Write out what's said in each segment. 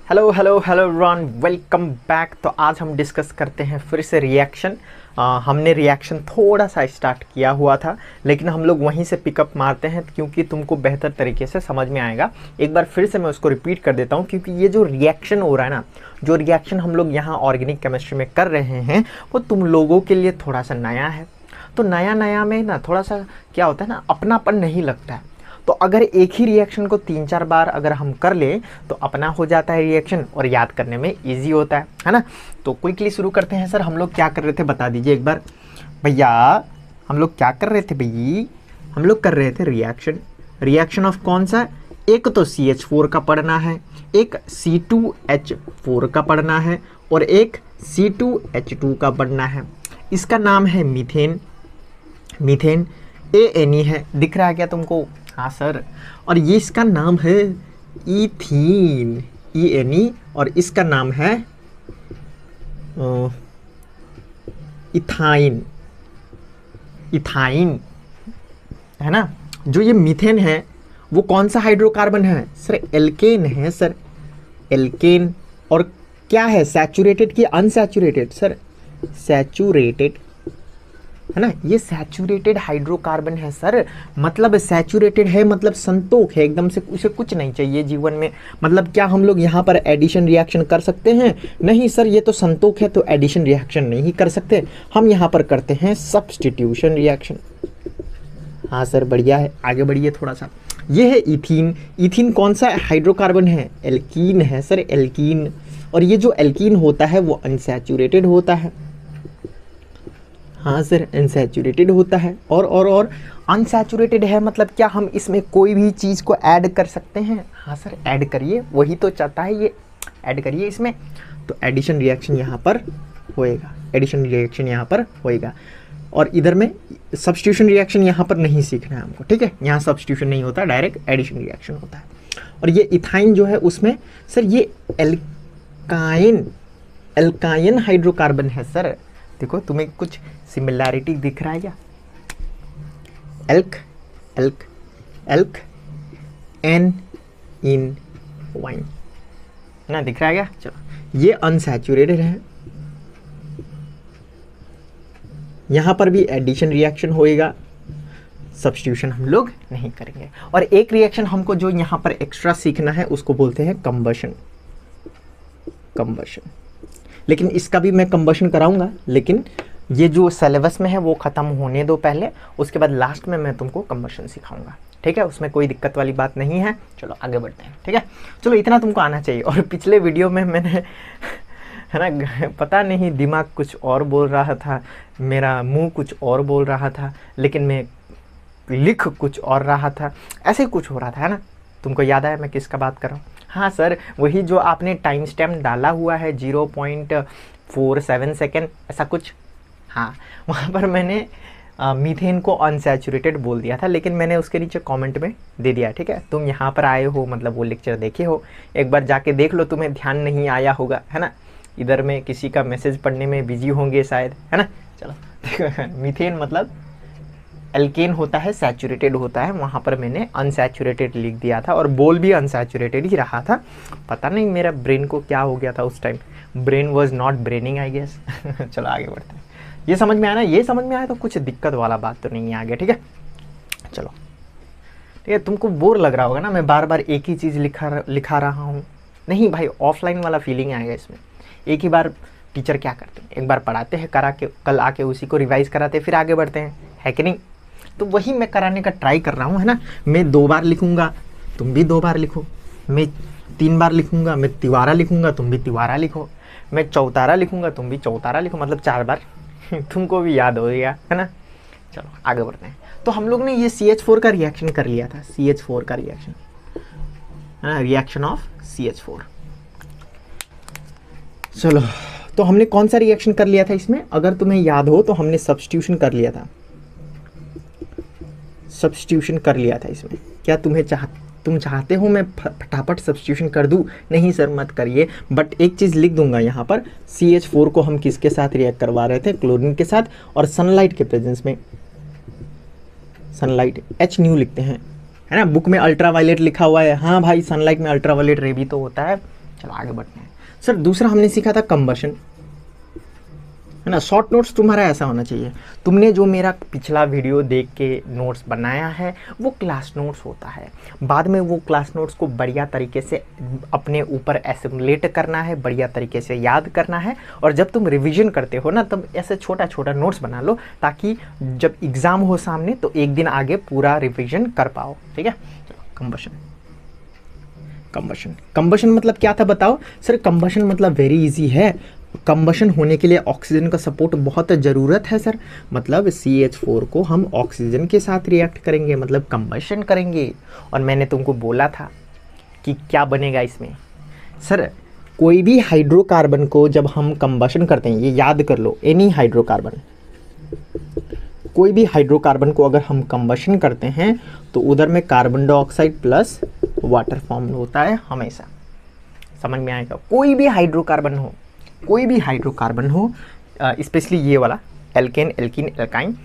Hello hello hello everyone, welcome back. तो आज हम डिस्कस करते हैं फिर से रिएक्शन। हमने रिएक्शन थोड़ा सा स्टार्ट किया हुआ था, लेकिन हम लोग वहीं से पिकअप मारते हैं क्योंकि तुमको बेहतर तरीके से समझ में आएगा। एक बार फिर से मैं उसको रिपीट कर देता हूँ, क्योंकि ये जो रिएक्शन हो रहा है ना, जो रिएक्शन हम लोग यहाँ ऑर्गेनिक केमिस्ट्री में कर रहे हैं, वो तुम लोगों के लिए थोड़ा सा नया है। तो नया नया में ना थोड़ा सा क्या होता है ना, अपनापन नहीं लगता है। तो अगर एक ही रिएक्शन को 3-4 बार अगर हम कर लें तो अपना हो जाता है रिएक्शन, और याद करने में इजी होता है ना। तो क्विकली शुरू करते हैं। सर हम लोग क्या कर रहे थे बता दीजिए एक बार भैया। हम लोग क्या कर रहे थे भैया? हम लोग कर रहे थे रिएक्शन। रिएक्शन ऑफ कौन सा? एक तो CH4 का पढ़ना है, एक C2H4 का पढ़ना है, और एक C2H2 का पढ़ना है। इसका नाम है मीथेन। मीथेन ANE है, दिख रहा है क्या तुमको? हाँ सर। और ये इसका नाम है इथीन, ENE। और इसका नाम है इथाइन। इथाइन है ना। जो ये मीथेन है वो कौन सा हाइड्रोकार्बन है सर? एल्केन है सर, एल्केन। और क्या है, सैचुरेटेड कि अनसैचुरेटेड? सर सैचुरेटेड है ना। ये सैचुरेटेड हाइड्रोकार्बन है सर। मतलब सैचुरेटेड है मतलब संतोष है, एकदम से उसे कुछ नहीं चाहिए जीवन में। मतलब क्या हम लोग यहाँ पर एडिशन रिएक्शन कर सकते हैं? नहीं सर, ये तो संतोष है तो एडिशन रिएक्शन नहीं कर सकते। हम यहाँ पर करते हैं सब्स्टिट्यूशन रिएक्शन। हाँ सर बढ़िया है, आगे बढ़िए थोड़ा सा। ये है इथीन। इथीन कौन सा हाइड्रोकार्बन है? एल्कीन है सर, एल्कीन। और ये जो एल्कीन होता है वो अनसैचुरेटेड होता है। हाँ सर, अनसैचुरेटेड होता है। और अनसैचुरेटेड है मतलब क्या हम इसमें कोई भी चीज़ को ऐड कर सकते हैं? हाँ सर ऐड करिए, वही तो चाहता है ये, ऐड करिए इसमें। तो एडिशन रिएक्शन यहाँ पर होएगा, एडिशन रिएक्शन यहाँ पर होएगा। और इधर में सब्स्टिट्यूशन रिएक्शन यहाँ पर नहीं सीखना है हमको, ठीक है। यहाँ सब्स्टिट्यूशन नहीं होता, डायरेक्ट एडिशन रिएक्शन होता है। और ये इथाइन जो है उसमें सर ये एल्काइन, एल्काइन हाइड्रोकार्बन है सर। देखो तुम्हें कुछ सिमिलैरिटी दिख रहा है क्या? Alk alk alk ane in yne ना, दिख रहा है क्या? चलो, ये अनसैचुरेटेड है। यहाँ पर भी एडिशन रिएक्शन होएगा, सब्स्टिट्यूशन हम लोग नहीं करेंगे। और एक रिएक्शन हमको जो यहाँ पर एक्स्ट्रा सीखना है उसको बोलते हैं कंबशन। कंबशन, लेकिन इसका भी मैं कंबशन कराऊंगा, लेकिन ये जो सिलेबस में है वो ख़त्म होने दो पहले, उसके बाद लास्ट में मैं तुमको कंबशन सिखाऊंगा, ठीक है। उसमें कोई दिक्कत वाली बात नहीं है। चलो आगे बढ़ते हैं, ठीक है। चलो इतना तुमको आना चाहिए। और पिछले वीडियो में मैंने है ना, पता नहीं दिमाग कुछ और बोल रहा था, मेरा मुंह कुछ और बोल रहा था, लेकिन मैं लिख कुछ और रहा था, ऐसे कुछ हो रहा था, है ना। तुमको याद आया मैं किसका बात कर रहा हूँ? हाँ सर, वही जो आपने टाइम स्टैम्प डाला हुआ है 0.47 सेकेंड ऐसा कुछ। हाँ, वहाँ पर मैंने मीथेन को अनसैचुरेटेड बोल दिया था, लेकिन मैंने उसके नीचे कमेंट में दे दिया, ठीक है। तुम यहाँ पर आए हो मतलब वो लेक्चर देखे हो, एक बार जाके देख लो, तुम्हें ध्यान नहीं आया होगा, है ना। इधर में किसी का मैसेज पढ़ने में बिजी होंगे शायद, है ना। चलो मीथेन मतलब एल्केन होता है, सैचुरेटेड होता है। वहाँ पर मैंने अनसैचुरेटेड लिख दिया था, और बोल भी अनसैचुरेटेड ही रहा था। पता नहीं मेरा ब्रेन को क्या हो गया था उस time, brain was not braining I guess. चलो आगे बढ़ते हैं। ये समझ में आया ना? ये समझ में आया तो कुछ दिक्कत वाला बात तो नहीं है आगे, ठीक है। चलो ठीक है, तुमको बोर लग रहा होगा ना, मैं बार बार एक ही चीज़ लिखा रहा हूँ। नहीं भाई, ऑफलाइन वाला फीलिंग आएगा इसमें। एक ही बार टीचर क्या करते हैं, एक बार पढ़ाते हैं, करा के कल आके उसी को रिवाइज कराते हैं, फिर आगे बढ़ते हैं, है कि नहीं। तो वही मैं कराने का ट्राई कर रहा हूँ, है ना। मैं 2 बार लिखूंगा, तुम भी 2 बार लिखो। मैं 3 बार लिखूंगा, मैं तिवारा लिखूंगा, तुम भी तिवारा लिखो। मैं चौतारा लिखूंगा, तुम भी चौतारा लिखो, मतलब 4 बार तुमको भी याद हो गया, है ना। चलो आगे बढ़ते हैं। तो हम लोग ने ये CH4 का रिएक्शन कर लिया था, CH4 का रिएक्शन, है ना, रिएक्शन ऑफ CH4। चलो, तो हमने कौन सा रिएक्शन कर लिया था इसमें? अगर तुम्हें याद हो तो हमने सब्स्टिट्यूशन कर लिया था, सब्स्टिट्यूशन कर लिया था इसमें। क्या तुम चाहते हो मैं फटाफट सब्स्टिट्यूशन कर दूं? नहीं सर मत करिए, बट एक चीज़ लिख दूंगा यहाँ पर। CH4 को हम किसके साथ रिएक्ट करवा रहे थे? क्लोरीन के साथ, और सनलाइट के प्रेजेंस में। सनलाइट H न्यू लिखते हैं, है ना। बुक में अल्ट्रावायलेट लिखा हुआ है, हाँ भाई सनलाइट में अल्ट्रावायलेट रे भी तो होता है, चलो आगे बढ़ते हैं। सर दूसरा हमने सीखा था कंबशन, है ना। शॉर्ट नोट्स तुम्हारा ऐसा होना चाहिए, तुमने जो मेरा पिछला वीडियो देख के नोट्स बनाया है वो क्लास नोट्स होता है। बाद में वो क्लास नोट्स को बढ़िया तरीके से अपने ऊपर एसिमुलेट करना है, बढ़िया तरीके से याद करना है, और जब तुम रिवीजन करते हो ना तब ऐसे छोटा छोटा नोट्स बना लो, ताकि जब एग्ज़ाम हो सामने तो एक दिन आगे पूरा रिविजन कर पाओ। ठीक है, चलो कंबशन। कंबशन मतलब क्या था बताओ सर? कंबशन मतलब वेरी इजी है। कंबशन होने के लिए ऑक्सीजन का सपोर्ट बहुत ज़रूरत है सर। मतलब CH4 को हम ऑक्सीजन के साथ रिएक्ट करेंगे, मतलब कंबशन करेंगे। और मैंने तुमको बोला था कि क्या बनेगा इसमें सर, कोई भी हाइड्रोकार्बन को जब हम कंबशन करते हैं, ये याद कर लो, एनी हाइड्रोकार्बन, कोई भी हाइड्रोकार्बन को अगर हम कंबशन करते हैं तो उधर में carbon dioxide plus water form होता है हमेशा। समझ में आएगा? कोई भी हाइड्रोकार्बन हो, कोई भी हाइड्रोकार्बन हो, स्पेशली ये वाला एल्केन, एल्कीन, एल्काइन,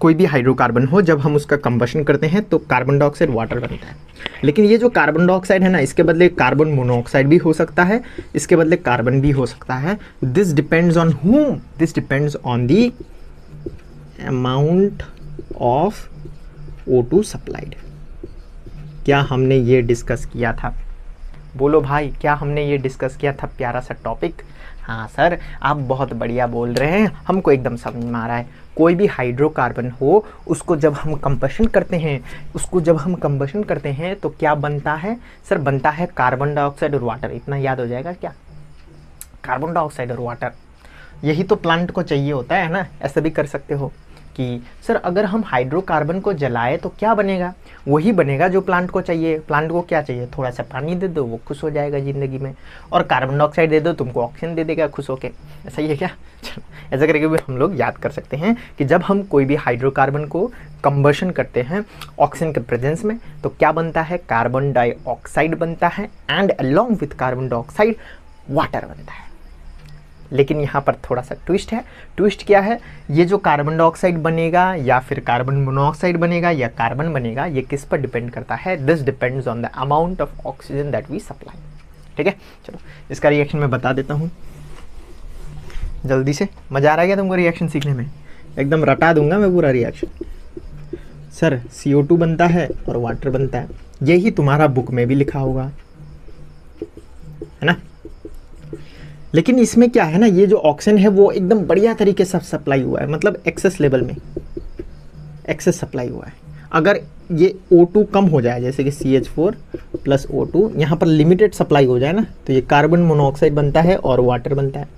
कोई भी हाइड्रोकार्बन हो, जब हम उसका कंबशन करते हैं तो कार्बन डाइऑक्साइड वाटर बनता है। लेकिन ये जो कार्बन डाइऑक्साइड है ना, इसके बदले कार्बन मोनोऑक्साइड भी हो सकता है, इसके बदले कार्बन भी हो सकता है। This depends on whom? This depends on the amount of O2 supplied. क्या हमने ये डिस्कस किया था? बोलो भाई, क्या हमने ये डिस्कस किया था? प्यारा सा टॉपिक। हाँ सर, आप बहुत बढ़िया बोल रहे हैं, हमको एकदम समझ में आ रहा है। कोई भी हाइड्रोकार्बन हो, उसको जब हम कंबशन करते हैं तो क्या बनता है सर? बनता है कार्बन डाइऑक्साइड और वाटर। इतना याद हो जाएगा क्या? कार्बन डाइऑक्साइड और वाटर, यही तो प्लांट को चाहिए होता है ना। ऐसा भी कर सकते हो कि सर अगर हम हाइड्रोकार्बन को जलाए तो क्या बनेगा? वही बनेगा जो प्लांट को चाहिए। प्लांट को क्या चाहिए? थोड़ा सा पानी दे दो, वो खुश हो जाएगा ज़िंदगी में, और कार्बन डाइऑक्साइड दे दो, तुमको ऑक्सीजन दे देगा खुश होके। ऐसा ही है क्या? चलो ऐसा करके भी हम लोग याद कर सकते हैं कि जब हम कोई भी हाइड्रोकार्बन को कंबशन करते हैं ऑक्सीजन के प्रेजेंस में तो क्या बनता है? कार्बन डाइऑक्साइड बनता है, and along with carbon dioxide water बनता है। लेकिन यहाँ पर थोड़ा सा ट्विस्ट है। ट्विस्ट क्या है? ये जो कार्बन डाइऑक्साइड बनेगा या फिर कार्बन मोनोऑक्साइड बनेगा या कार्बन बनेगा, ये किस पर डिपेंड करता है? This depends on the amount of oxygen that we supply. ठीक है, चलो इसका रिएक्शन मैं बता देता हूँ जल्दी से। मज़ा आ रहा है क्या तुमको रिएक्शन सीखने में? एकदम रटा दूंगा मैं पूरा रिएक्शन। सर CO2 बनता है और वाटर बनता है, यही तुम्हारा बुक में भी लिखा होगा, है ना। लेकिन इसमें क्या है ना, ये जो ऑक्सीजन है वो एकदम बढ़िया तरीके से सप्लाई हुआ है, मतलब एक्सेस लेवल में एक्सेस सप्लाई हुआ है। अगर ये O2 कम हो जाए, जैसे कि CH4 प्लस O2, यहाँ पर लिमिटेड सप्लाई हो जाए ना, तो ये कार्बन मोनोऑक्साइड बनता है और वाटर बनता है।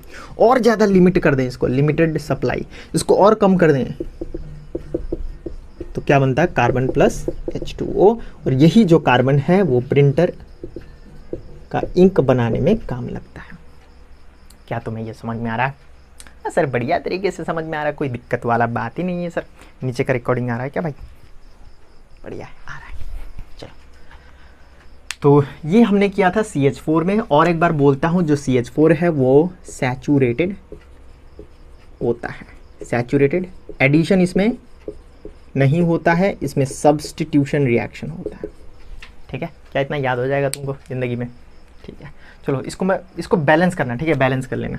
और ज़्यादा लिमिट कर दें इसको, लिमिटेड सप्लाई, इसको और कम कर दें तो क्या बनता है? Carbon plus H2O। और यही जो कार्बन है वो प्रिंटर का इंक बनाने में काम लगता है। क्या तुम्हें ये समझ में आ रहा है? सर बढ़िया तरीके से समझ में आ रहा है, कोई दिक्कत वाला बात ही नहीं है सर। नीचे का रिकॉर्डिंग आ रहा है क्या भाई? बढ़िया है, आ रहा है। चलो, तो ये हमने किया था CH4 में। और एक बार बोलता हूँ, जो CH4 है वो सैचुरेटेड होता है। सैचुरेटेड, एडिशन इसमें नहीं होता है, इसमें सब्स्टिट्यूशन रिएक्शन होता है। ठीक है, क्या इतना याद हो जाएगा तुमको ज़िंदगी में? ठीक है, चलो इसको बैलेंस करना। ठीक है, बैलेंस कर लेना,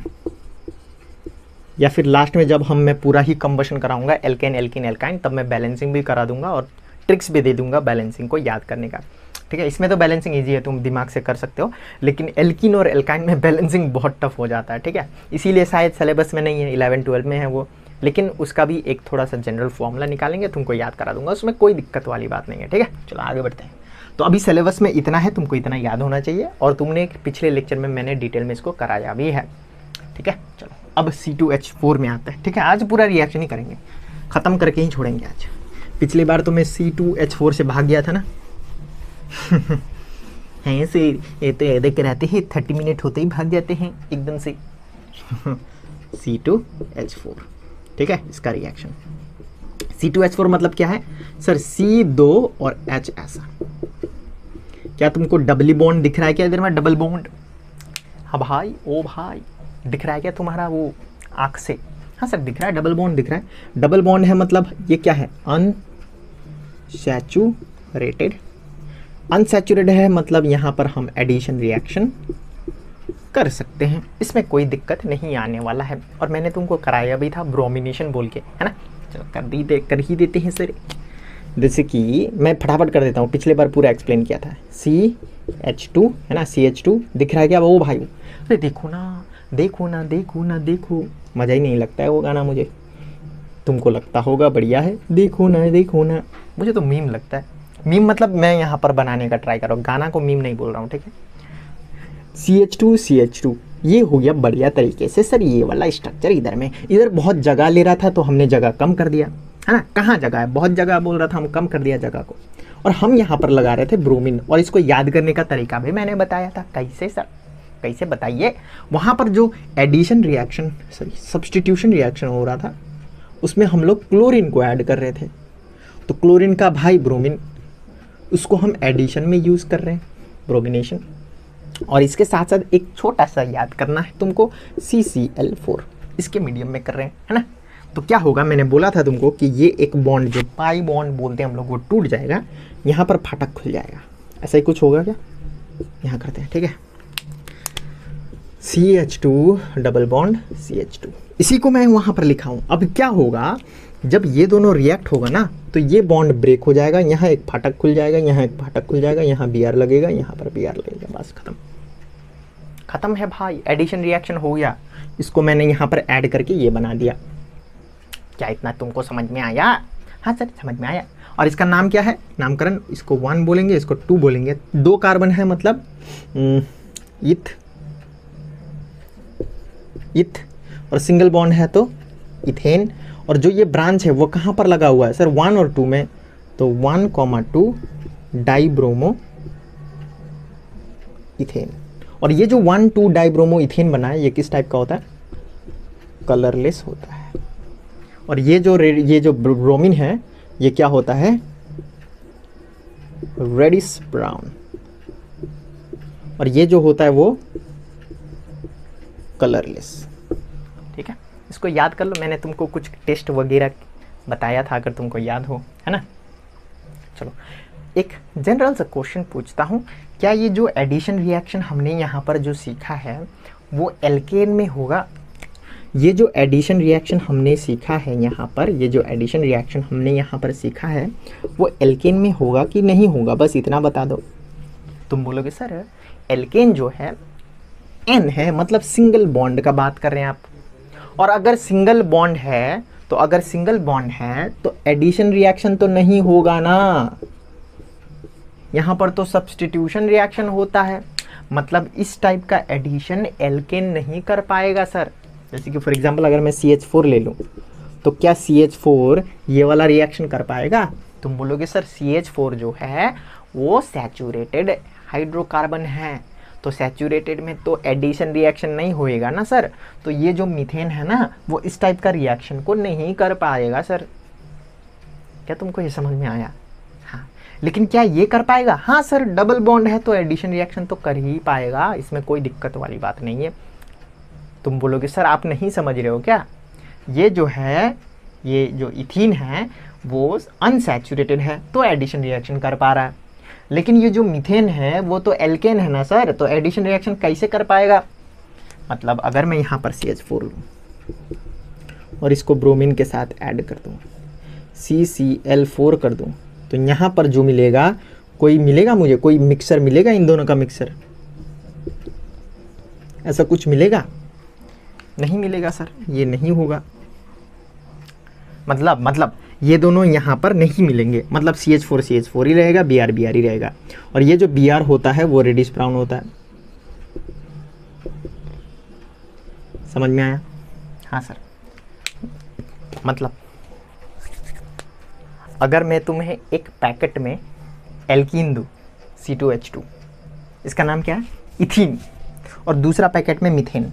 या फिर लास्ट में जब मैं पूरा ही कंबशन कराऊंगा एल्केन, एल्कीन, एल्काइन, तब मैं बैलेंसिंग भी करा दूंगा और ट्रिक्स भी दे दूंगा बैलेंसिंग को याद करने का। ठीक है, इसमें तो बैलेंसिंग ईजी है, तुम दिमाग से कर सकते हो, लेकिन एल्कीन और एल्काइन में बैलेंसिंग बहुत टफ हो जाता है। ठीक है, इसीलिए शायद सिलेबस में नहीं है, 11-12 में है वो, लेकिन उसका भी एक थोड़ा सा जनरल फॉर्मूला निकालेंगे, तुमको याद करा दूंगा, उसमें कोई दिक्कत वाली बात नहीं है। ठीक है, चलो आगे बढ़ते हैं। तो अभी सिलेबस में इतना है, तुमको इतना याद होना चाहिए, और तुमने पिछले लेक्चर में मैंने डिटेल में इसको कराया भी है। ठीक है, चलो अब C2H4 में आता है। ठीक है, आज पूरा रिएक्शन ही करेंगे, ख़त्म करके ही छोड़ेंगे आज। पिछली बार तो मैं C2H4 से भाग गया था ना। हैं से ये तो ऐसे कराते हैं, 30 मिनट होते ही भाग जाते हैं एकदम से। C2H4, ठीक है, इसका रिएक्शन। C2H4 मतलब क्या है सर? C2 और H ऐसा। क्या तुमको डबली बॉन्ड दिख रहा है क्या इधर में? डबल बॉन्ड, हाँ भाई, ओ भाई, दिख रहा है क्या तुम्हारा वो आँख से? हाँ सर दिख रहा है, डबल बॉन्ड दिख रहा है। डबल बॉन्ड है मतलब ये क्या है? अनसैचुरेटेड अनसैचुरेटेड है मतलब यहाँ पर हम एडिशन रिएक्शन कर सकते हैं, इसमें कोई दिक्कत नहीं आने वाला है। और मैंने तुमको कराया भी था ब्रोमिनेशन बोल के, है ना। चलो कर ही देते हैं सर। जैसे कि मैं फटाफट कर देता हूँ, पिछले बार पूरा एक्सप्लेन किया था। CH2 है ना, CH2 दिख रहा है क्या वो भाई? अरे देखो ना देखो ना देखो ना देखो, मज़ा ही नहीं लगता है वो गाना मुझे, तुमको लगता होगा बढ़िया है। देखो ना, मुझे तो मीम लगता है। मीम मतलब मैं यहाँ पर बनाने का ट्राई कर रहा हूँ, गाना को मीम नहीं बोल रहा हूँ, ठीक है। CH2 ये हो गया बढ़िया तरीके से सर। ये वाला स्ट्रक्चर इधर बहुत जगह ले रहा था तो हमने जगह कम कर दिया, है ना। कहाँ जगह है, बहुत जगह बोल रहा था, हम कम कर दिया जगह को। और हम यहाँ पर लगा रहे थे ब्रोमीन, और इसको याद करने का तरीका भी मैंने बताया था। कैसे सर, कैसे बताइए? वहाँ पर जो एडिशन रिएक्शन सब्स्टिट्यूशन रिएक्शन हो रहा था, उसमें हम लोग क्लोरीन को ऐड कर रहे थे। तो क्लोरीन का भाई ब्रोमीन, उसको हम एडिशन में यूज़ कर रहे हैं, ब्रोमिनेशन। और इसके साथ साथ एक छोटा सा याद करना है तुमको, CCl4 इसके मीडियम में कर रहे हैं, है ना। तो क्या होगा, मैंने बोला था तुमको कि ये एक बॉन्ड जो पाई बॉन्ड बोलते हैं हम लोग, वो टूट जाएगा, यहाँ पर फाटक खुल जाएगा। ऐसा ही कुछ होगा क्या? यहाँ करते हैं, ठीक है। CH2 डबल बॉन्ड CH2, इसी को मैं वहाँ पर लिखा हूँ। अब क्या होगा, जब ये दोनों रिएक्ट होगा ना, तो ये बॉन्ड ब्रेक हो जाएगा, यहाँ एक फाटक खुल जाएगा, यहाँ एक फाटक खुल जाएगा, यहाँ Br लगेगा, यहाँ पर Br लगेगा, बस खत्म है भाई, एडिशन रिएक्शन हो गया। इसको मैंने यहाँ पर ऐड करके ये बना दिया। क्या इतना तुमको समझ में आया? हाँ सर समझ में आया। और इसका नाम क्या है, नामकरण? इसको 1 बोलेंगे, इसको 2 बोलेंगे। 2 कार्बन है मतलब इथ, और सिंगल बॉन्ड है तो इथेन। और जो ये ब्रांच है वो कहाँ पर लगा हुआ है सर? 1 और 2 में, तो 1,2 डाइब्रोमो इथेन। और ये जो 1,2 डाइब्रोमो इथेन बना है, ये किस टाइप का होता है? कलरलेस होता है। और ये जो ब्रोमीन है, ये क्या होता है? Reddish brown. और ये जो होता है वो कलरलेस, ठीक है। इसको याद कर लो, मैंने तुमको कुछ टेस्ट वगैरह बताया था, अगर तुमको याद हो, है ना। चलो एक जनरल सा क्वेश्चन पूछता हूँ, क्या ये जो एडिशन रिएक्शन हमने यहाँ पर जो सीखा है वो एल्केन में होगा? ये जो एडिशन रिएक्शन हमने सीखा है यहाँ पर, ये जो एडिशन रिएक्शन हमने यहाँ पर सीखा है वो एल्केन में होगा कि नहीं होगा? बस इतना बता दो। तुम बोलोगे सर एल्केन जो है N है, मतलब सिंगल बॉन्ड का बात कर रहे हैं आप। और अगर सिंगल बॉन्ड है तो एडिशन रिएक्शन तो नहीं होगा ना, यहाँ पर तो सब्स्टिट्यूशन रिएक्शन होता है। मतलब इस टाइप का एडिशन एल्केन नहीं कर पाएगा सर। जैसे कि फॉर एग्जांपल अगर मैं CH4 ले लूँ, तो क्या CH4 ये वाला रिएक्शन कर पाएगा? तुम बोलोगे सर CH4 जो है वो सैचुरेटेड हाइड्रोकार्बन है, तो सैचुरेटेड में तो एडिशन रिएक्शन नहीं होएगा ना सर। तो ये जो मीथेन है ना, वो इस टाइप का रिएक्शन को नहीं कर पाएगा सर। क्या तुमको ये समझ में आया? हाँ, लेकिन क्या ये कर पाएगा? हाँ सर, डबल बॉन्ड है तो एडिशन रिएक्शन तो कर ही पाएगा, इसमें कोई दिक्कत वाली बात नहीं है। तुम बोलोगे सर आप नहीं समझ रहे हो क्या? ये जो है, ये जो इथीन है वो अनसैचुरेटेड है तो एडिशन रिएक्शन कर पा रहा है, लेकिन ये जो मीथेन है वो तो एल्केन है ना सर, तो एडिशन रिएक्शन कैसे कर पाएगा? मतलब अगर मैं यहाँ पर CH4 लूँ और इसको ब्रोमीन के साथ ऐड कर दूँ, CCl4 कर दूँ, तो यहाँ पर जो मिलेगा, मुझे कोई मिक्सर मिलेगा, इन दोनों का मिक्सर, ऐसा कुछ मिलेगा? नहीं मिलेगा सर, ये नहीं होगा। मतलब ये दोनों यहाँ पर नहीं मिलेंगे, मतलब CH4 ही रहेगा, Br ही रहेगा। और ये जो Br होता है वो रेडिश ब्राउन होता है। समझ में आया? हाँ सर। मतलब अगर मैं तुम्हें एक पैकेट में एल्कीन दूँ, C2H2, इसका नाम क्या है? इथीन, और दूसरा पैकेट में मीथेन,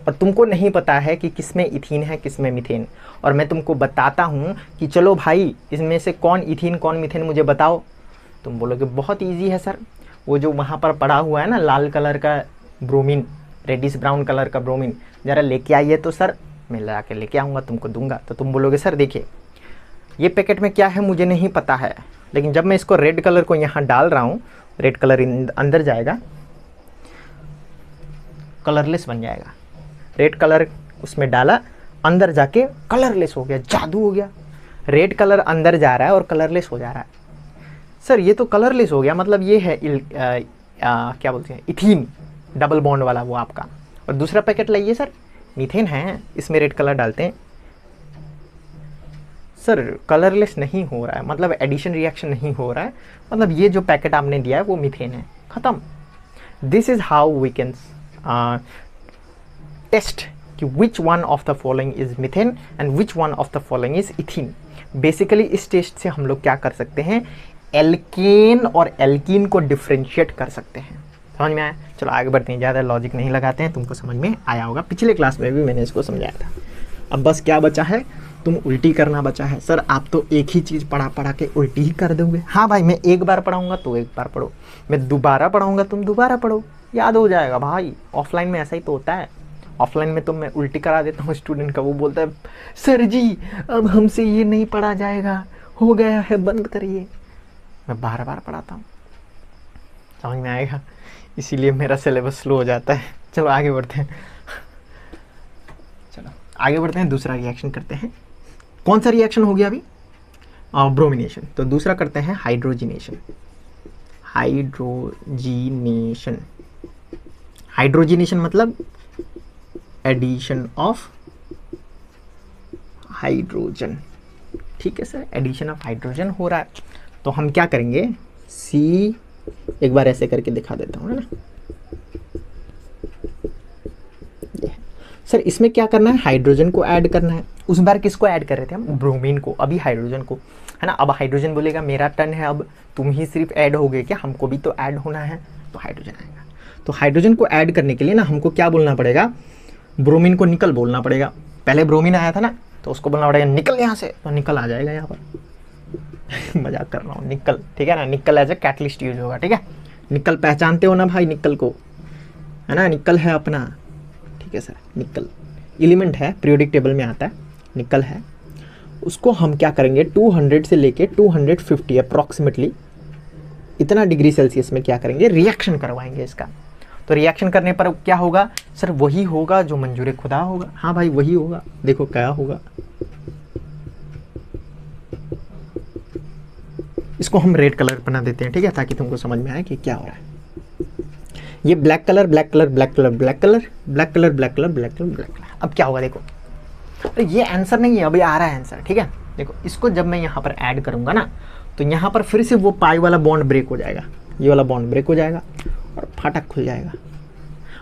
और तुमको नहीं पता है कि किसमें इथीन है किसमें मीथेन, और मैं तुमको बताता हूँ कि चलो भाई इसमें से कौन इथीन कौन मीथेन मुझे बताओ, तुम बोलोगे बहुत इजी है सर, वो जो वहाँ पर पड़ा हुआ है ना लाल कलर का ब्रोमीन, रेडिश ब्राउन कलर का ब्रोमीन, ज़रा लेके आइए। तो सर मैं ला के लेके आऊँगा, तुमको दूंगा। तो तुम बोलोगे सर देखिए ये पैकेट में क्या है मुझे नहीं पता है, लेकिन जब मैं इसको रेड कलर को यहाँ डाल रहा हूँ, रेड कलर अंदर जाएगा, कलरलेस बन जाएगा। रेड कलर उसमें डाला, अंदर जाके कलरलेस हो गया, जादू हो गया। रेड कलर अंदर जा रहा है और कलरलेस हो जा रहा है। सर ये तो कलरलेस हो गया, मतलब ये है क्या बोलते हैं, इथीन, डबल बॉन्ड वाला वो आपका। और दूसरा पैकेट लाइए सर, मीथेन है, इसमें रेड कलर डालते हैं। सर कलरलेस नहीं हो रहा है, मतलब एडिशन रिएक्शन नहीं हो रहा है, मतलब ये जो पैकेट आपने दिया है वो मीथेन है, ख़त्म। This is how we can test कि which one of the following is methane and which one of the following is ethene. Basically इस टेस्ट से हम लोग क्या कर सकते हैं, एल्केन और एल्कीन को डिफ्रेंशिएट कर सकते हैं। समझ में आया? चलो आगे बढ़ते हैं, ज़्यादा लॉजिक नहीं लगाते हैं, तुमको समझ में आया होगा, पिछले क्लास में भी मैंने इसको समझाया था। अब बस क्या बचा है, तुम उल्टी करना बचा है। सर आप तो एक ही चीज़ पढ़ा पढ़ा के उल्टी ही कर दोगे। हाँ भाई, मैं एक बार पढ़ाऊँगा तो एक बार पढ़ो, मैं दोबारा पढ़ाऊँगा तुम दोबारा पढ़ो, याद हो जाएगा भाई। ऑफलाइन में ऐसा ही तो होता है। ऑफलाइन में तो मैं उल्टी करा देता हूँ स्टूडेंट का, वो बोलता है सर जी अब हमसे ये नहीं पढ़ा जाएगा, हो गया है, बंद करिए। मैं बार बार पढ़ाता हूँ, समझ में आएगा, इसीलिए मेरा सिलेबस स्लो हो जाता है। चलो आगे बढ़ते हैं, चलो आगे बढ़ते हैं, दूसरा रिएक्शन करते हैं। कौन सा रिएक्शन हो गया अभी? ब्रोमिनेशन। तो दूसरा करते हैं हाइड्रोजिनेशन। हाइड्रोजिनेशन, हाइड्रोजिनेशन मतलब एडिशन ऑफ हाइड्रोजन। ठीक है सर, एडिशन ऑफ हाइड्रोजन हो रहा है, तो हम क्या करेंगे, सी, एक बार ऐसे करके दिखा देता हूँ, है ना। सर इसमें क्या करना है, हाइड्रोजन को ऐड करना है। उस बार किसको ऐड कर रहे थे हम, ब्रोमीन को, अभी हाइड्रोजन को, है ना। अब हाइड्रोजन बोलेगा मेरा टर्न है, अब तुम ही सिर्फ ऐड होगे क्या, हमको भी तो ऐड होना है, तो हाइड्रोजन आएगा। तो हाइड्रोजन को ऐड करने के लिए ना हमको क्या बोलना पड़ेगा, ब्रोमीन को निकल बोलना पड़ेगा। पहले ब्रोमीन आया था ना, तो उसको बोलना पड़ेगा निकल यहाँ से, तो निकल आ जाएगा यहाँ पर। मजाक कर रहा हूँ, निकल, ठीक है ना, निकल एज ए कैटलिस्ट यूज होगा, ठीक है। निकल पहचानते हो ना भाई, निकल को, है ना, निकल है अपना, ठीक है सर। निकल एलिमेंट है, पीरियोडिक टेबल में आता है, निकल है। उसको हम क्या करेंगे, 200 से लेके 250 अप्रॉक्सीमेटली इतना डिग्री सेल्सियस में क्या करेंगे, रिएक्शन करवाएंगे इसका। तो रिएक्शन करने पर क्या होगा सर, वही होगा जो मंजूर खुदा होगा। हाँ भाई वही होगा, देखो क्या होगा, इसको हम रेड कलर बना देते हैं, ठीक है, ताकि तुमको समझ में आए कि क्या हो रहा है। ये black colour, black colour, black colour, black colour, black colour, black colour, black colour, black colour. अब क्या होगा देखो, अरे ये आंसर नहीं है, अभी आ रहा है आंसर, ठीक है। देखो इसको जब मैं यहाँ पर ऐड करूँगा ना, तो यहाँ पर फिर से वो पाई वाला बॉन्ड ब्रेक हो जाएगा, ये वाला बॉन्ड ब्रेक हो जाएगा और फाटक खुल जाएगा।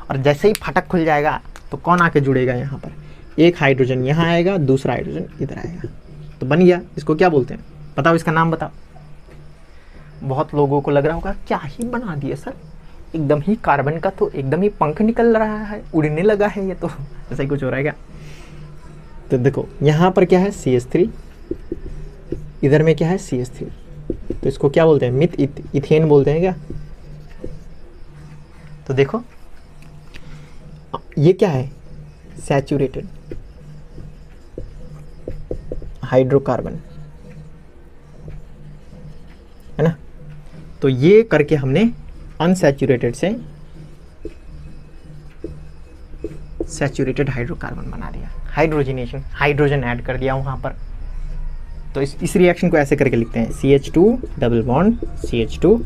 और जैसे ही फाटक खुल जाएगा तो कौन आके जुड़ेगा यहाँ पर, एक हाइड्रोजन यहाँ आएगा, दूसरा हाइड्रोजन इधर आएगा, तो बन गया। इसको क्या बोलते हैं बताओ, इसका नाम बताओ। बहुत लोगों को लग रहा होगा क्या ही बना दिए सर, एकदम ही कार्बन का तो एकदम ही पंख निकल रहा है, उड़ने लगा है ये, तो ऐसा ही कुछ हो रहा है क्या। तो देखो यहाँ पर क्या है CH3, इधर में क्या है CH3, तो इसको क्या बोलते हैं, मिथ इथेन बोलते हैं क्या। तो देखो ये क्या है, सैचुरेटेड हाइड्रोकार्बन, है ना। तो ये करके हमने अनसैचुरेटेड से सैचुरेटेड हाइड्रोकार्बन बना दिया, हाइड्रोजिनेशन, हाइड्रोजन ऐड कर दिया वहाँ पर। तो इस रिएक्शन को ऐसे करके लिखते हैं, CH2 डबल बॉन्ड CH2,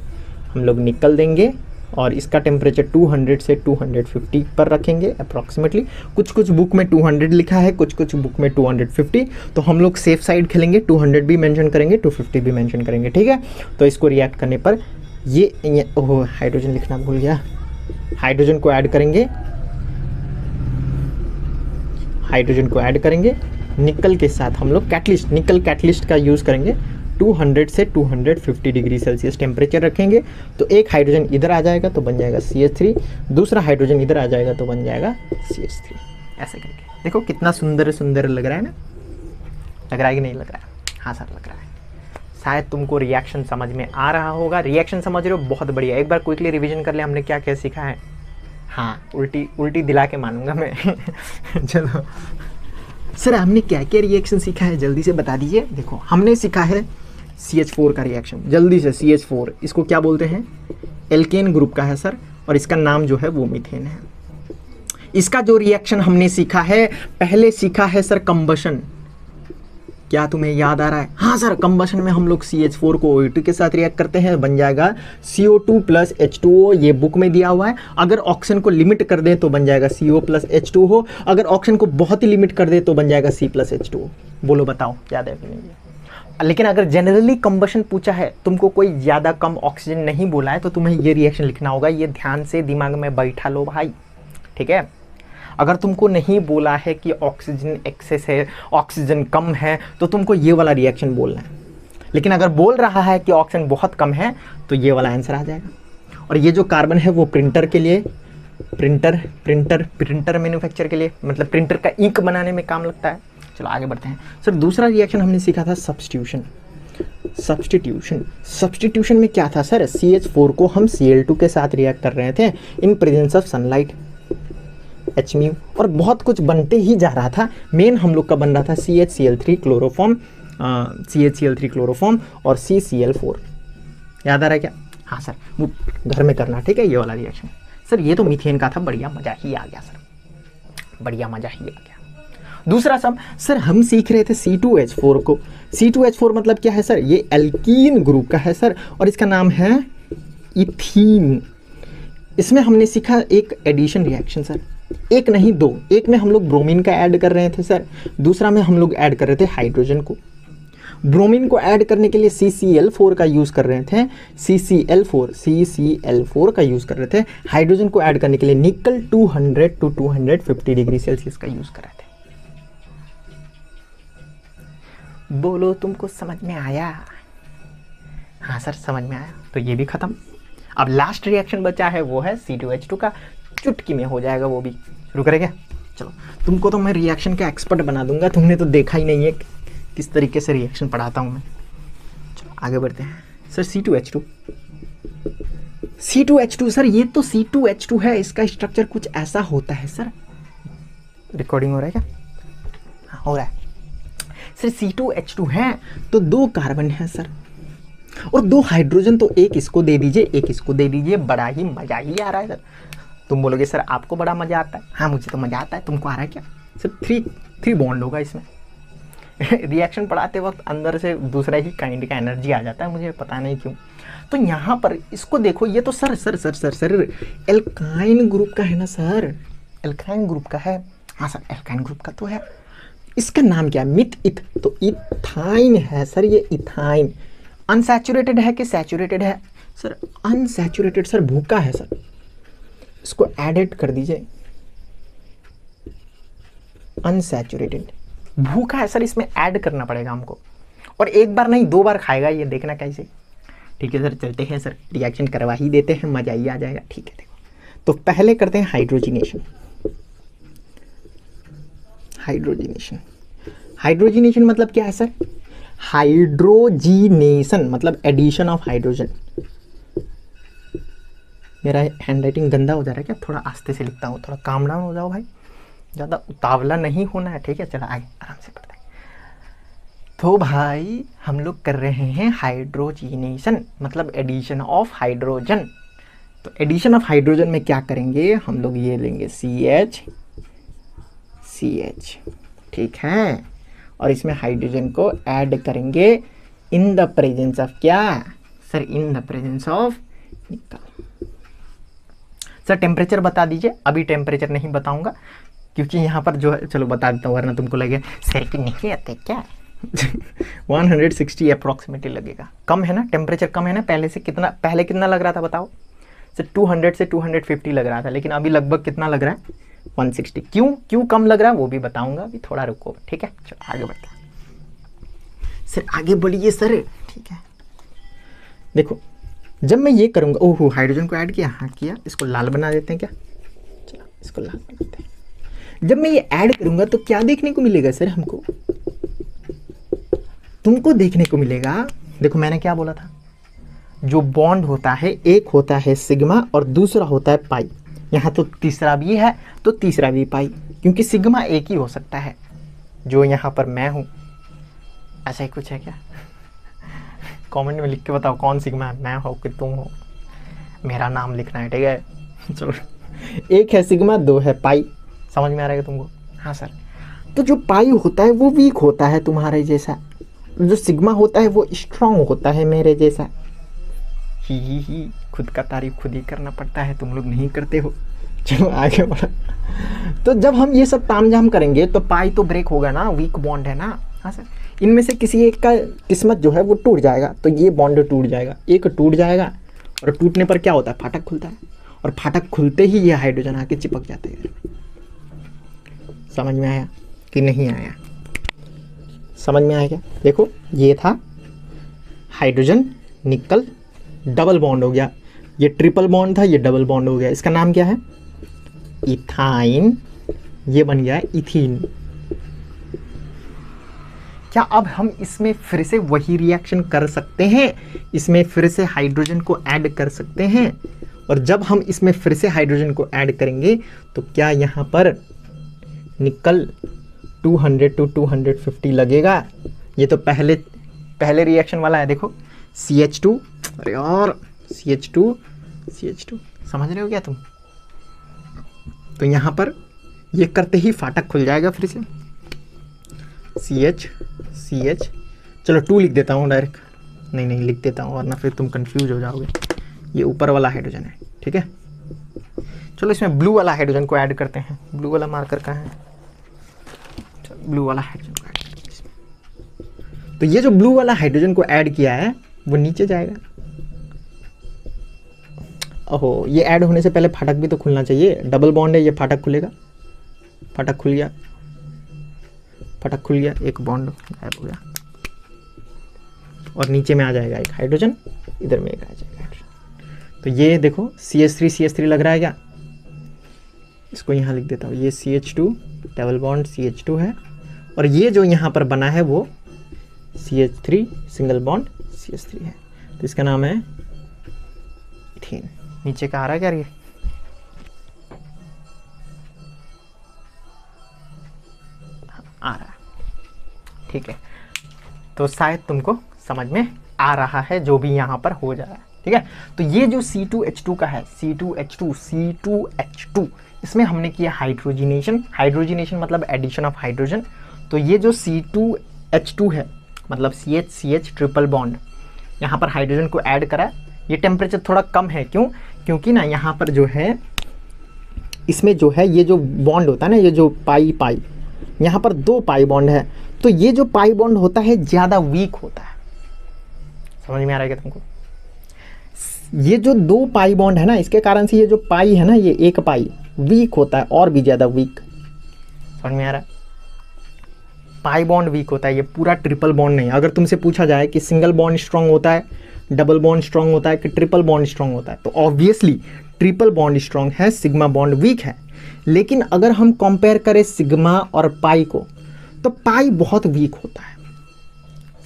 हम लोग निकल देंगे और इसका टेम्परेचर 200 से 250 पर रखेंगे अप्रॉक्सीमेटली। कुछ कुछ बुक में 200 लिखा है, कुछ कुछ बुक में 250, तो हम लोग सेफ साइड खेलेंगे, 200 भी मेंशन करेंगे, 250 भी मेंशन करेंगे, ठीक है। तो इसको रिएक्ट करने पर ये ओह हाइड्रोजन लिखना भूल गया, हाइड्रोजन को ऐड करेंगे, हाइड्रोजन को ऐड करेंगे, निकल के साथ हम लोग कैटलिस्ट, निकल कैटलिस्ट का यूज़ करेंगे, 200 से 250 डिग्री सेल्सियस टेम्परेचर रखेंगे। तो एक हाइड्रोजन इधर आ जाएगा तो बन जाएगा CH3, दूसरा हाइड्रोजन इधर आ जाएगा तो बन जाएगा CH3, ऐसे करके। देखो कितना सुंदर सुंदर लग रहा है ना, लग रहा है कि नहीं लग रहा है? हाँ सर लग रहा है। शायद तुमको रिएक्शन समझ में आ रहा होगा, रिएक्शन समझ रहे हो, बहुत बढ़िया। एक बार क्विकली रिवीजन कर ले, हमने क्या क्या सीखा है। हाँ उल्टी दिला के मानूंगा मैं। चलो सर हमने क्या क्या रिएक्शन सीखा है, जल्दी से बता दीजिए। देखो हमने सीखा है CH4 का रिएक्शन, जल्दी से CH4, इसको क्या बोलते हैं, एल्केन ग्रुप का है सर, और इसका नाम जो है वो मीथेन है। इसका जो रिएक्शन हमने सीखा है, पहले सीखा है सर कंबशन, क्या तुम्हें याद आ रहा है? हाँ सर, कंबशन में हम लोग CH4 को OH2 के साथ रिएक्ट करते हैं, बन जाएगा CO2 प्लस H2O, ये बुक में दिया हुआ है। अगर ऑक्सीजन को लिमिट कर दे तो बन जाएगा CO प्लस H2O, अगर ऑक्सीजन को बहुत ही लिमिट कर दे तो बन जाएगा C प्लस H2O। बोलो बताओ याद है कि नहीं? लेकिन अगर जनरली कंबशन पूछा है, तुमको कोई ज़्यादा कम ऑक्सीजन नहीं बोला है, तो तुम्हें ये रिएक्शन लिखना होगा। ये ध्यान से दिमाग में बैठा लो भाई, ठीक है। अगर तुमको नहीं बोला है कि ऑक्सीजन एक्सेस है, ऑक्सीजन कम है, तो तुमको ये वाला रिएक्शन बोलना है। लेकिन अगर बोल रहा है कि ऑक्सीजन बहुत कम है, तो ये वाला आंसर आ जाएगा। और ये जो कार्बन है वो प्रिंटर के लिए, प्रिंटर मैन्युफैक्चर के लिए, मतलब प्रिंटर का इंक बनाने में काम लगता है। चलो आगे बढ़ते हैं सर। दूसरा रिएक्शन हमने सीखा था सब्स्टिट्यूशन। सब्स्टिट्यूशन में क्या था सर, CH4 को हम Cl2 के साथ रिएक्ट कर रहे थे in presence of sunlight, Hµ, और बहुत कुछ बनते ही जा रहा था। मेन हम लोग का बन रहा था CHCl3 क्लोरोफॉर्म, CHCl3 क्लोरोफॉर्म और CCl4। याद आ रहा है क्या? हाँ सर, वो घर में करना, ठीक है, ये वाला रिएक्शन। सर ये तो मीथेन का था, बढ़िया मजा ही आ गया सर, बढ़िया मजा ही आ गया। दूसरा सब सर हम सीख रहे थे C2H4 को। C2H4 मतलब क्या है सर, ये एल्कीन ग्रुप का है सर, और इसका नाम है इथीन। इसमें हमने सीखा एक एडिशन रिएक्शन सर, एक नहीं दो। एक में हम लोग ब्रोमीन का ऐड कर रहे थे सर, दूसरा में हम लोग ऐड कर रहे थे हाइड्रोजन को। ब्रोमीन को ऐड करने के लिए CCl4 का यूज़ कर रहे थे, CCl4 का यूज़ कर रहे थे। हाइड्रोजन को ऐड करने के लिए निकल 200 to 250 डिग्री सेल्सियस का यूज़ कर रहे थे। बोलो तुमको समझ में आया? हाँ सर समझ में आया। तो ये भी खत्म। अब लास्ट रिएक्शन बचा है, वो है C2H2 का, चुटकी में हो जाएगा वो भी। शुरू करें क्या? चलो, तुमको तो मैं रिएक्शन का एक्सपर्ट बना दूंगा, तुमने तो देखा ही नहीं है किस तरीके से रिएक्शन पढ़ाता हूँ मैं। चलो आगे बढ़ते हैं सर। C2H2 सर, ये तो C2H2 है, इसका स्ट्रक्चर कुछ ऐसा होता है सर। रिकॉर्डिंग हो रहा है क्या? हाँ हो रहा है सर। C2H2 है तो 2 कार्बन है सर, और 2 हाइड्रोजन, तो एक इसको दे दीजिए, एक इसको दे दीजिए। बड़ा ही मजा ही आ रहा है सर। तुम बोलोगे सर आपको बड़ा मजा आता है। हाँ मुझे तो मजा आता है, तुमको आ रहा है क्या? सर 3 बॉन्ड होगा इसमें। रिएक्शन पढ़ाते वक्त अंदर से दूसरा ही काइंड का एनर्जी आ जाता है, मुझे पता नहीं क्यों। तो यहाँ पर इसको देखो, ये तो सर एल्काइन ग्रुप का है ना सर, एल्काइन ग्रुप का है। हाँ सर एल्काइन ग्रुप का तो है। इसका नाम क्या है? मिथ तो इथाइन है सर, ये इथाइन। अनसैचुरेटेड है कि सैचुरेटेड है सर? अनसैचुरेटेड सर, भूखा है सर। इसको एडेड कर दीजिए, अनसैचुरेटेड भूखा है सर, इसमें ऐड करना पड़ेगा हमको। और एक बार नहीं 2 बार खाएगा, ये देखना कैसे। ठीक है सर, चलते हैं सर, रिएक्शन करवा ही देते हैं, मजा ही आ जाएगा। ठीक है देखो, तो पहले करते हैं हाइड्रोजिनेशन। हाइड्रोजिनेशन मतलब क्या है सर? हाइड्रोजिनेशन मतलब एडिशन ऑफ हाइड्रोजन। मेरा हैंड राइटिंग गंदा हो जा रहा है क्या? थोड़ा आस्ते से लिखता हूँ, थोड़ा काम डाउन हो जाओ भाई, ज़्यादा उतावला नहीं होना है, ठीक है। चलो आगे आराम से पढ़ते हैं। तो भाई हम लोग कर रहे हैं हाइड्रोजिनेशन, मतलब एडिशन ऑफ हाइड्रोजन। तो एडिशन ऑफ हाइड्रोजन में क्या करेंगे हम लोग? ये लेंगे CH, ठीक है, और इसमें हाइड्रोजन को ऐड करेंगे इन द प्रेजेंस ऑफ क्या sir? In the presence of निकल। सर टेम्परेचर बता दीजिए। अभी टेम्परेचर नहीं बताऊंगा क्योंकि यहाँ पर जो है, चलो बता देता हूँ वरना तुमको लगे सर कि नहीं आते क्या। 160 अप्रॉक्सीमेटली लगेगा। कम है ना टेम्परेचर, कम है ना पहले से। पहले कितना लग रहा था बताओ? सर 200 से 250 लग रहा था, लेकिन अभी लगभग कितना लग रहा है? 160। क्यों कम लग रहा है वो भी बताऊंगा, अभी थोड़ा रुको, ठीक है। चलो आगे बढ़ते हैं सर, आगे बढ़िए सर, ठीक है। देखो जब मैं ये करूंगा, ओहो हाइड्रोजन को ऐड किया, हाँ किया, इसको लाल बना देते हैं क्या? चलो इसको लाल बनाते हैं। जब मैं ये ऐड करूंगा तो क्या देखने को मिलेगा सर हमको? तुमको देखने को मिलेगा, देखो मैंने क्या बोला था, जो बॉन्ड होता है एक होता है सिग्मा और दूसरा होता है पाई। यहाँ तो तीसरा भी है तो तीसरा भी पाई, क्योंकि सिग्मा एक ही हो सकता है, जो यहाँ पर मैं हूँ। ऐसा ही कुछ है क्या? कमेंट में लिख के बताओ कौन सिग्मा है, मैं हो कि तुम हो, मेरा नाम लिखना है, ठीक है। चलो, एक है सिग्मा, दो है पाई। समझ में आ रहा है तुमको? हाँ सर। तो जो पाई होता है वो वीक होता है तुम्हारे जैसा, जो सिग्मा होता है वो स्ट्रांग होता है मेरे जैसा। ही खुद का तारीफ खुद ही करना पड़ता है, तुम लोग नहीं करते हो। चलो आगे बढ़ा। तो जब हम ये सब तामझाम करेंगे तो पाई तो ब्रेक होगा ना, वीक बॉन्ड है ना। हाँ सर, इनमें से किसी एक का किस्मत जो है वो टूट जाएगा, तो ये बॉन्ड टूट जाएगा, एक टूट जाएगा, और टूटने पर क्या होता है, फाटक खुलता है, और फाटक खुलते ही ये हाइड्रोजन आके चिपक जाते हैं। समझ में आया कि नहीं आया? समझ में आया क्या? देखो, ये था हाइड्रोजन निकल, डबल बॉन्ड हो गया, ये ट्रिपल बॉन्ड था, ये डबल बॉन्ड हो गया। इसका नाम क्या है? इथाइन। ये बन गया इथीन। क्या अब हम इसमें फिर से वही रिएक्शन कर सकते हैं? इसमें फिर से हाइड्रोजन को ऐड कर सकते हैं, और जब हम इसमें फिर से हाइड्रोजन को ऐड करेंगे तो क्या यहाँ पर निकल 200 to 250 लगेगा? ये तो पहले रिएक्शन वाला है। देखो CH2, अरे यार CH2 समझ रहे हो क्या तुम? तो यहाँ पर ये करते ही फाटक खुल जाएगा फिर से, CH। चलो 2 लिख देता हूँ डायरेक्ट, नहीं लिख देता हूँ वरना फिर तुम कंफ्यूज हो जाओगे। ये ऊपर वाला हाइड्रोजन है, ठीक है। चलो इसमें ब्लू वाला हाइड्रोजन को ऐड करते हैं। ब्लू वाला मार्कर कहाँ है? ब्लू वाला हाइड्रोजन को ऐड करते हैं इसमें। तो ये जो ब्लू वाला हाइड्रोजन को ऐड किया है वो नीचे जाएगा। ओहो, ये ऐड होने से पहले फाटक भी तो खुलना चाहिए, डबल बॉन्ड है, ये फाटक खुलेगा। फाटक खुल गया, फाटक खुल गया, एक बॉन्ड गायब हो गया, और नीचे में आ जाएगा एक हाइड्रोजन, इधर में एक आ जाएगा हाइड्रोजन। तो ये देखो CH3 लग रहा है क्या? इसको यहाँ लिख देता हूँ, ये CH2 डबल बॉन्ड CH2 है, और ये जो यहाँ पर बना है वो CH3 सिंगल बॉन्ड CH3 है। तो इसका नाम है इथेन। नीचे का आ रहा है क्या? ये आ रहा है, ठीक है। तो शायद तुमको समझ में आ रहा है जो भी यहाँ पर हो जा रहा है, ठीक है। तो ये जो C2H2 का है, C2H2, इसमें हमने किया हाइड्रोजिनेशन मतलब एडिशन ऑफ हाइड्रोजन। तो ये जो C2H2 है मतलब CH ट्रिपल बॉन्ड, यहाँ पर हाइड्रोजन को ऐड करा। ये टेम्परेचर थोड़ा कम है, क्यों? क्योंकि ना यहाँ पर जो है, इसमें जो है ये जो बॉन्ड होता है ना, ये जो पाई यहाँ पर 2 पाई बॉन्ड है, तो ये जो पाई बॉन्ड होता है ज़्यादा वीक होता है। समझ में आ रहा है क्या तुमको? ये जो 2 पाई बॉन्ड है ना, इसके कारण से ये जो पाई है ना, ये एक पाई वीक होता है, और भी ज़्यादा वीक। समझ में आ रहा है? पाई बॉन्ड वीक होता है, ये पूरा ट्रिपल बॉन्ड नहीं। अगर तुमसे पूछा जाए कि सिंगल बॉन्ड स्ट्रांग होता है, डबल बॉन्ड स्ट्रांग होता है कि ट्रिपल बॉन्ड स्ट्रांग होता है, तो ऑब्वियसली ट्रिपल बॉन्ड स्ट्रांग है, सिग्मा बॉन्ड वीक है। लेकिन अगर हम कंपेयर करें सिग्मा और पाई को, तो पाई बहुत वीक होता है।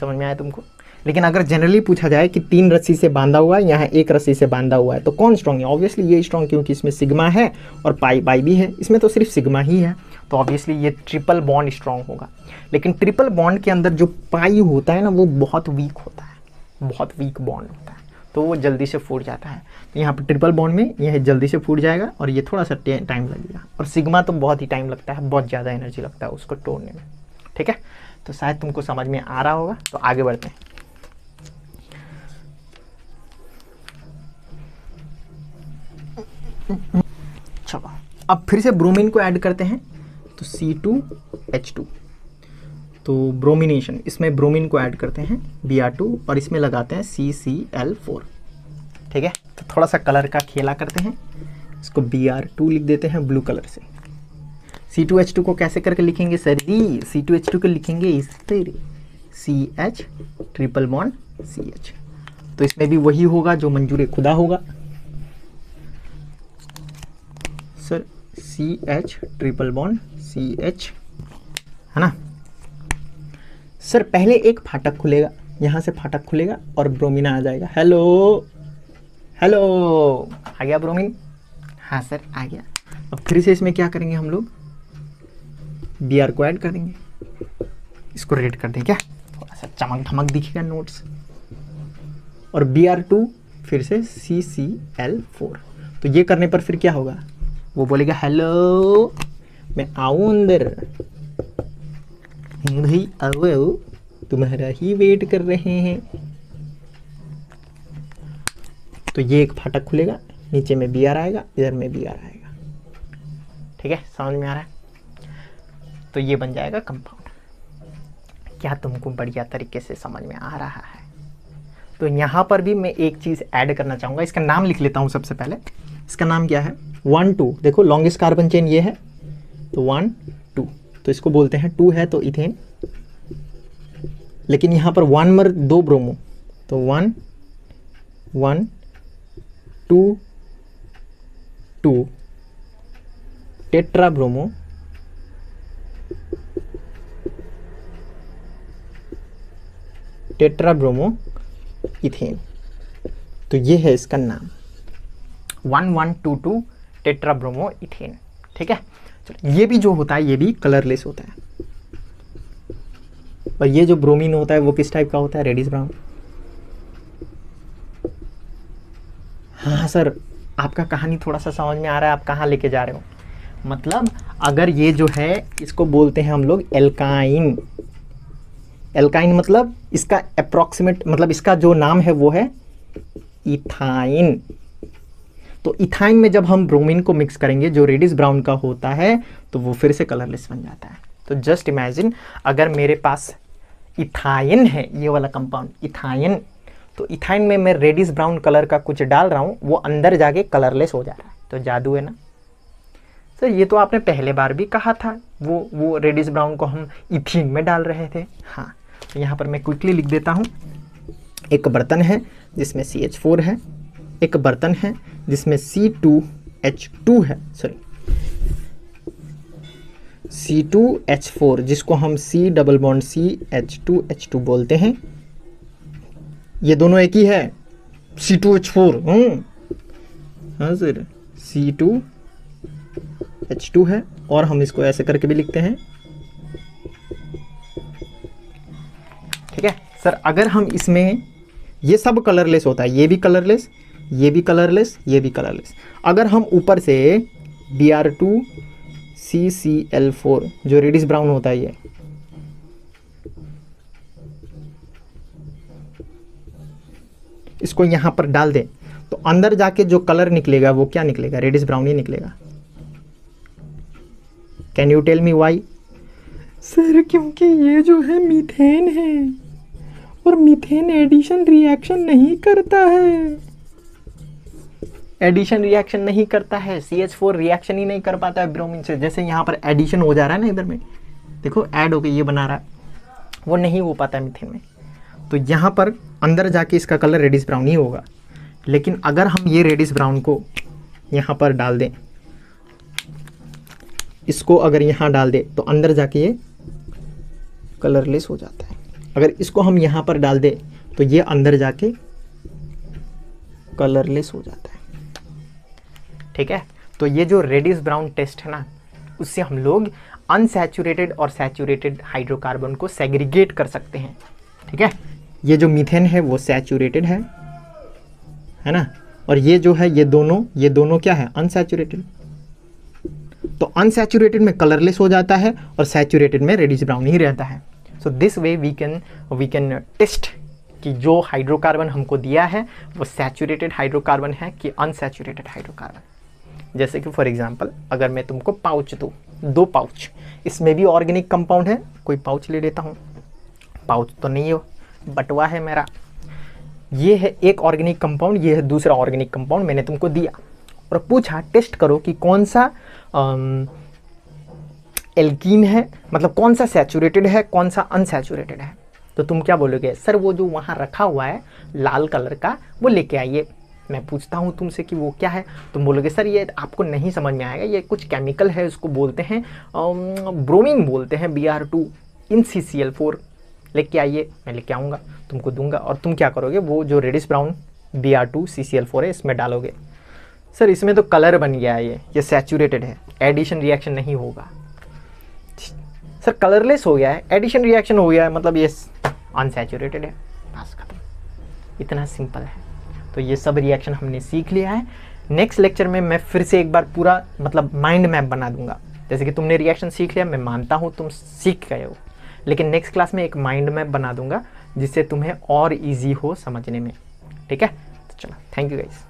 समझ में आया तुमको? लेकिन अगर जनरली पूछा जाए कि 3 रस्सी से बांधा हुआ है, यहाँ 1 रस्सी से बांधा हुआ है, तो कौन स्ट्रांग है? ऑब्वियसली ये स्ट्रांग, क्योंकि इसमें सिग्मा है और पाई भी है। इसमें तो सिर्फ सिग्मा ही है, तो ऑब्वियसली ये ट्रिपल बॉन्ड स्ट्रांग होगा। लेकिन ट्रिपल बॉन्ड के अंदर जो पाई होता है ना, वो बहुत वीक होता है, बहुत वीक बॉन्ड होता है, तो वो जल्दी से फूट जाता है। तो यहाँ पर ट्रिपल बॉन्ड में यह जल्दी से फूट जाएगा, और ये थोड़ा सा टाइम लगेगा। और सिग्मा तो बहुत ही टाइम लगता है, बहुत ज़्यादा एनर्जी लगता है उसको तोड़ने में, ठीक है। तो शायद तुमको समझ में आ रहा होगा। तो आगे बढ़ते हैं। चलो अब फिर से ब्रोमीन को ऐड करते हैं। तो C2H2, तो ब्रोमिनेशन, इसमें ब्रोमीन को ऐड करते हैं Br2, और इसमें लगाते हैं CCl4, ठीक है। तो थोड़ा सा कलर का खेला करते हैं, इसको Br2 लिख देते हैं ब्लू कलर से। C2H2 को कैसे करके लिखेंगे सर जी? C2H2 को लिखेंगे इस तरह, CH ट्रिपल बॉन्ड CH। तो इसमें भी वही होगा जो मंजूर खुदा होगा sir, CH triple bond CH, है ना सर। पहले एक फाटक खुलेगा, यहाँ से फाटक खुलेगा और ब्रोमीन आ जाएगा। हेलो आ गया ब्रोमीन? हाँ सर आ गया। अब फिर से इसमें क्या करेंगे हम लोग? Br को ऐड कर देंगे। इसको रेड कर दें क्या? थोड़ा सा चमक धमक दिखेगा नोट्स। और Br2 फिर से CCl4। तो ये करने पर फिर क्या होगा, वो बोलेगा हेलो मैं आऊँ अंदर, भाई आओ आओ तुम्हारा ही वेट कर रहे हैं। तो ये एक फाटक खुलेगा, नीचे में Br आएगा, इधर में Br आएगा। ठीक है, समझ में आ रहा है? तो ये बन जाएगा कंपाउंड। क्या तुमको बढ़िया तरीके से समझ में आ रहा है? तो यहाँ पर भी मैं एक चीज़ ऐड करना चाहूँगा, इसका नाम लिख लेता हूँ सबसे पहले। इसका नाम क्या है, 1 2। देखो लॉन्गेस्ट कार्बन चेन ये है, तो 1 2, तो इसको बोलते हैं 2 है तो इथेन। लेकिन यहाँ पर 1 मर 2 ब्रोमो, तो 1 1 2 2 tetra bromo, tetra bromo ethane. तो ये है इसका नाम 1122 टेट्रा ब्रोमो इथेन। ठीक है, चलो ये भी जो होता है ये भी कलरलेस होता है। और ये जो ब्रोमीन होता है वो किस टाइप का होता है, रेडिश ब्राउन। हाँ सर, आपका कहानी थोड़ा सा समझ में आ रहा है, आप कहाँ लेके जा रहे हो? मतलब अगर ये जो है इसको बोलते हैं हम लोग एल्काइन। एल्काइन मतलब इसका अप्रॉक्सीमेट, मतलब इसका जो नाम है वो है इथाइन। तो इथाइन में जब हम ब्रोमीन को मिक्स करेंगे जो रेडिश ब्राउन का होता है, तो वो फिर से कलरलेस बन जाता है। तो जस्ट इमेजिन अगर मेरे पास इथाइन है, ये वाला कंपाउंड इथाइन, तो इथाइन में मैं रेडिश ब्राउन कलर का कुछ डाल रहा हूँ, वो अंदर जाके कलरलेस हो जा रहा है। तो जादू है ना सर? ये तो आपने पहले बार भी कहा था, वो रेडिश ब्राउन को हम इथीन में डाल रहे थे। हाँ, तो यहाँ पर मैं क्विकली लिख देता हूँ। एक बर्तन है जिसमें CH4 है, एक बर्तन है जिसमें C2H2 है, सॉरी C2H4, जिसको हम C डबल बॉन्ड CH2H2 बोलते हैं। ये दोनों एक ही है, C2H4। हाँ सर, C2H2 है, और हम इसको ऐसे करके भी लिखते हैं। ठीक है सर, अगर हम इसमें, ये सब कलरलेस होता है, ये भी कलरलेस, ये भी कलरलेस, ये भी कलरलेस। अगर हम ऊपर से Br2 CCl4 जो रेडिश ब्राउन होता है, ये इसको यहाँ पर डाल दें, तो अंदर जाके जो कलर निकलेगा वो क्या निकलेगा, रेडिश ब्राउन ही निकलेगा। Can you tell me why? Sir क्योंकि ये जो है मीथेन है, और मीथेन एडिशन रिएक्शन नहीं करता है। एडिशन रिएक्शन नहीं करता है, CH4 रिएक्शन ही नहीं कर पाता है ब्रोमीन से। जैसे यहाँ पर एडिशन हो जा रहा है ना, इधर में देखो ऐड होके ये बना रहा है, वो नहीं हो पाता है मीथेन में। तो यहाँ पर अंदर जाके इसका कलर रेडिश ब्राउन ही होगा। लेकिन अगर हम ये रेडिश ब्राउन को यहाँ पर डाल दें, इसको अगर यहाँ डाल दें, तो अंदर जाके ये कलरलेस हो जाता है। अगर इसको हम यहाँ पर डाल दें, तो ये अंदर जाके कलरलेस हो जाता है। ठीक है, तो ये जो रेडिश ब्राउन टेस्ट है ना, उससे हम लोग अनसैचुरेटेड और सैचुरेटेड हाइड्रोकार्बन को सेग्रीगेट कर सकते हैं। ठीक है, ये जो मीथेन है वो सैचुरेटेड है ना, और ये जो है ये दोनों क्या है, अनसैचुरेटेड। तो अनसैचुरेटेड में कलरलेस हो जाता है और सैचुरेटेड में रेडिश ब्राउन ही रहता है। So this way we can test कि जो हाइड्रोकार्बन हमको दिया है वो सैचुरेटेड हाइड्रोकार्बन है कि अनसैचुरेटेड हाइड्रोकार्बन। जैसे कि फॉर एग्जांपल अगर मैं तुमको पाउच दूँ, 2 पाउच, इसमें भी ऑर्गेनिक कंपाउंड है, कोई पाउच ले लेता हूँ, पाउच तो नहीं हो, बटवा है मेरा। ये है एक ऑर्गेनिक कंपाउंड, ये है दूसरा ऑर्गेनिक कंपाउंड, मैंने तुमको दिया और पूछा टेस्ट करो कि कौन सा एल्कीन है, मतलब कौन सा सैचुरेटेड है, कौन सा अनसैचुरेटेड है। तो तुम क्या बोलोगे, सर वो जो वहाँ रखा हुआ है लाल कलर का वो लेके आइए। मैं पूछता हूँ तुमसे कि वो क्या है, तुम बोलोगे सर ये आपको नहीं समझ में आएगा, ये कुछ केमिकल है, उसको बोलते हैं ब्रोमीन बोलते हैं, Br2 इन CCl4, लेके आइए। मैं लेके आऊँगा, तुमको दूंगा, और तुम क्या करोगे, वो जो रेडिश ब्राउन Br2 CCl4 है इसमें डालोगे। सर इसमें तो कलर बन गया है, ये सैचुरेटेड है, एडिशन रिएक्शन नहीं होगा। सर कलरलेस हो गया है, एडिशन रिएक्शन हो गया है, मतलब ये अनसैचुरेटेड है, बस खत्म। इतना सिंपल है। तो ये सब रिएक्शन हमने सीख लिया है। नेक्स्ट लेक्चर में मैं फिर से एक बार पूरा मतलब माइंड मैप बना दूंगा। जैसे कि तुमने रिएक्शन सीख लिया, मैं मानता हूँ तुम सीख गए हो, लेकिन नेक्स्ट क्लास में एक माइंड मैप बना दूंगा जिससे तुम्हें और ईजी हो समझने में। ठीक है, तो चलो, थैंक यू गाइस।